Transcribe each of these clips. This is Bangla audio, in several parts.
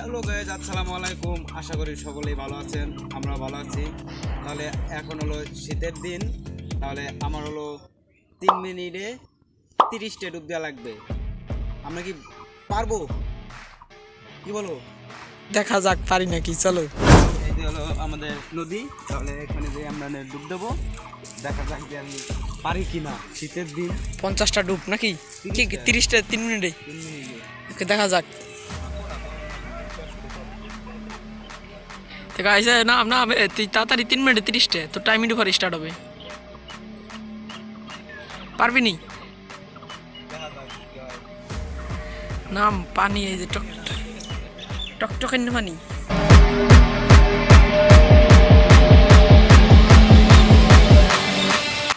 হ্যালো গাইজ, আসসালামু আলাইকুম। আশা করি সকলেই ভালো আছেন, আমরা ভালো আছি। তাহলে এখন হলো শীতের দিন, তাহলে আমার হলো 3 মিনিটে 30টা ডুব দেওয়া লাগবে। আমরা কি পারবো? কি বলো? দেখা যাক পারি নাকি, চলো। এই যে হলো আমাদের নদী, তাহলে এখানে যে আমরা ডুব দেবো, দেখা যাক যে আমি পারি কিনা। শীতের দিন 50টা ডুব নাকি? 30টা 3 মিনিটে 3 মিনিটে। ওকে, দেখা যাক। তো গাইস না না তুই তাড়াতাড়ি 3 মিনিটে 30টা তো টাইম ইন্টু পরে স্টার্ট হবে। পারবি নি? দেখা যাক কি হয়। নাম পানি, এই যে টকটকের পানি।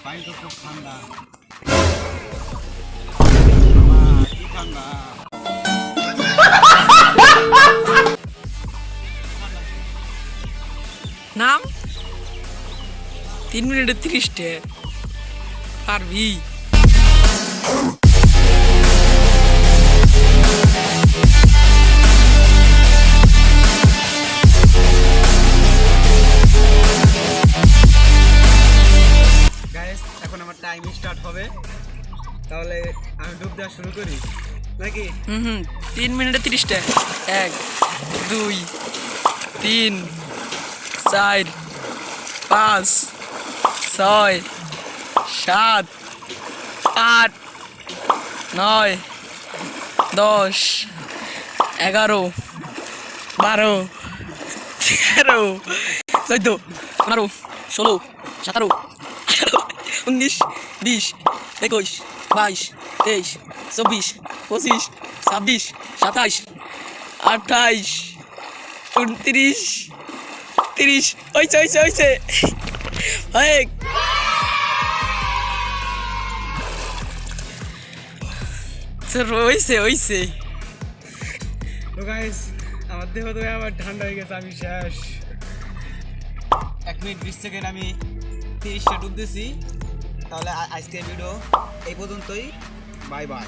পানিটা খুব ঠান্ডা, কি ঠান্ডা। নাম 3 মিনিটে 30টা পারবি? গাইস, এখন আমার টাইম স্টার্ট হবে, তাহলে আমি ডুব দেওয়া শুরু করি নাকি? 3 মিনিটে 30টা। 1 2 3 4 5 6 7 8 9 10 11 12 13 14 15 16 17 18 19 20 21 22 23 24 25 26 27 28 29 30 হয়েছে হয়েছে। তো গাইস, আমার দেহ তো আবার ঠান্ডা হয়ে গেছে, আমি শেষ। 1 মিনিট 20 সেকেন্ড আমি 30টা ডুব দিছি। তাহলে আজকের ভিডিও এই পর্যন্তই। Bye bye.